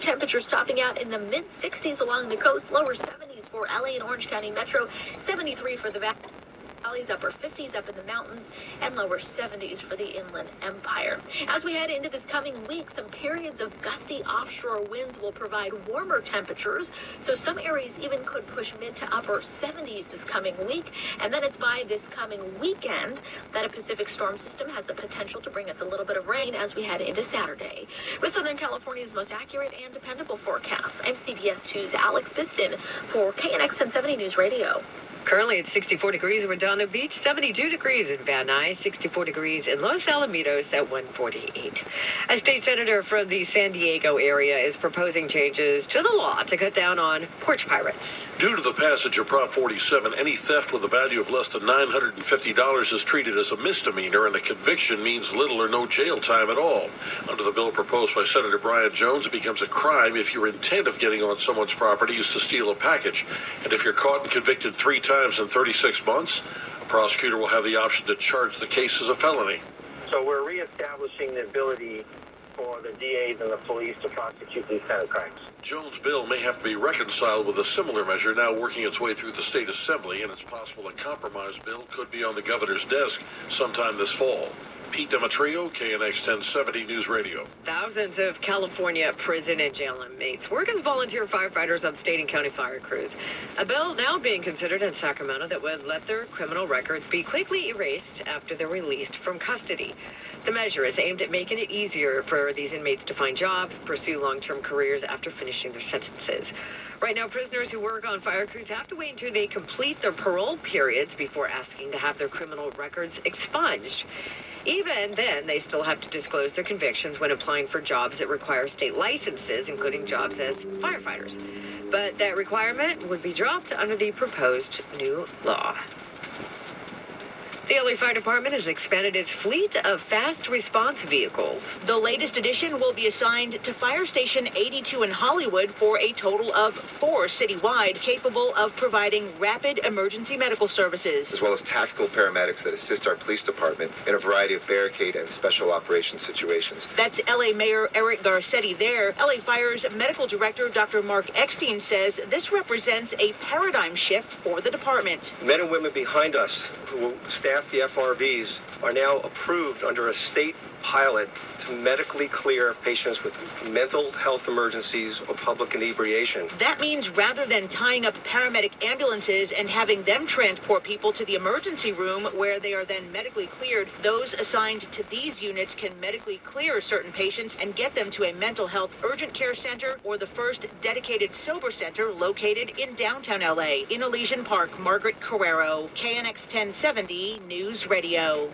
temperatures topping out in the mid-60s along the coast, lower 70s for LA and Orange County Metro, 73 for the valleys, upper 50s up in the mountains, and lower 70s for the Inland Empire. As we head into this coming week, some periods of gusty offshore winds will provide warmer temperatures, so some areas even could push mid to upper 70s this coming week, and then it's by this coming weekend that a Pacific storm system has the potential to bring us a little bit of rain as we head into Saturday. With Southern California's most accurate and dependable forecasts, I'm CBS 2's Alex Biston for KNX 1070 News Radio. Currently it's 64 degrees in Redondo Beach, 72 degrees in Van Nuys, 64 degrees in Los Alamitos at 148. A state senator from the San Diego area is proposing changes to the law to cut down on porch pirates. Due to the passage of Prop 47, any theft with a value of less than $950 is treated as a misdemeanor, and a conviction means little or no jail time at all. Under the bill proposed by Senator Brian Jones, it becomes a crime if your intent of getting on someone's property is to steal a package. And if you're caught and convicted 3 times in 36 months, a prosecutor will have the option to charge the case as a felony. So we're reestablishing the ability for the DAs and the police to prosecute these kind of crimes. Jones' bill may have to be reconciled with a similar measure now working its way through the state assembly, and it's possible a compromise bill could be on the governor's desk sometime this fall. Pete Demetrio, KNX 1070 News Radio. Thousands of California prison and jail inmates work as volunteer firefighters on state and county fire crews. A bill now being considered in Sacramento that would let their criminal records be quickly erased after they're released from custody. The measure is aimed at making it easier for these inmates to find jobs, pursue long-term careers after finishing their sentences. Right now, prisoners who work on fire crews have to wait until they complete their parole periods before asking to have their criminal records expunged. Even then, they still have to disclose their convictions when applying for jobs that require state licenses, including jobs as firefighters. But that requirement would be dropped under the proposed new law. The LA Fire Department has expanded its fleet of fast response vehicles. The latest addition will be assigned to Fire Station 82 in Hollywood for a total of 4 citywide, capable of providing rapid emergency medical services. As well as tactical paramedics that assist our police department in a variety of barricade and special operations situations. That's LA Mayor Eric Garcetti there. LA Fire's medical director, Dr. Mark Eckstein, says this represents a paradigm shift for the department. Men and women behind us who staff the FRVs are now approved under a state pilot to medically clear patients with mental health emergencies or public inebriation. That means rather than tying up paramedic ambulances and having them transport people to the emergency room where they are then medically cleared, those assigned to these units can medically clear certain patients and get them to a mental health urgent care center or the first dedicated sober center located in downtown LA. In Elysian Park, Margaret Carrero, KNX 1070 News Radio.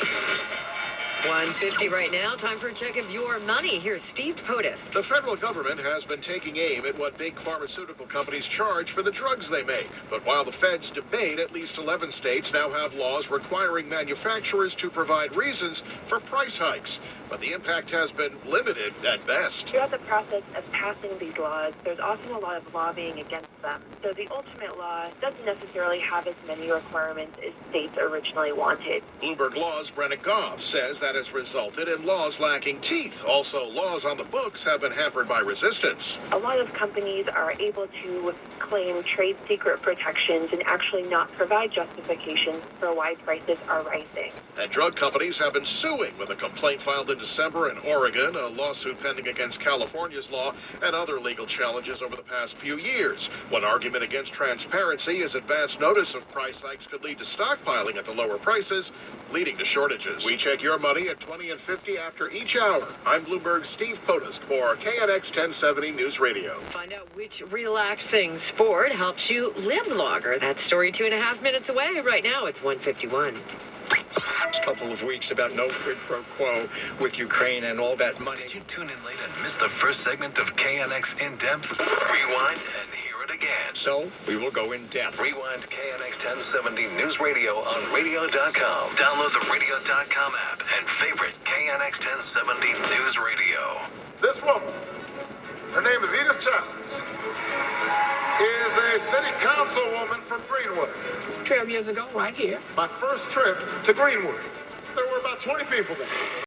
150 right now. Time for a check of your money. Here's Steve Potus. The federal government has been taking aim at what big pharmaceutical companies charge for the drugs they make. But while the feds debate, at least 11 states now have laws requiring manufacturers to provide reasons for price hikes. But the impact has been limited at best. Throughout the process of passing these laws, there's often a lot of lobbying against them. So the ultimate law doesn't necessarily have as many requirements as states originally wanted. Bloomberg Law's Brenna Goff says that has resulted in laws lacking teeth. Also, laws on the books have been hampered by resistance. A lot of companies are able to claim trade secret protections and actually not provide justification for why prices are rising. And drug companies have been suing with a complaint filed in December in Oregon, a lawsuit pending against California's law, and other legal challenges over the past few years. One argument against transparency is advance notice of price hikes could lead to stockpiling at the lower prices, leading to shortages. We check your money at 20 and 50 after each hour. I'm Bloomberg's Steve Potus for KNX 1070 News Radio. Find out which relaxing sport helps you live longer. That story 2.5 minutes away. Right now it's 1:51. Couple of weeks about no quid pro quo with Ukraine and all that money. Did you tune in late and miss the first segment of KNX In Depth? Rewind and hear it again. So we will go in depth. Rewind KNX 1070 News Radio on radio.com. Download the radio.com app and favorite KNX 1070 News Radio. This woman, her name is Edith Childs, is a city councilwoman from Greenwood. 12 years ago, right here. My first trip to Greenwood. There were about 20 people there.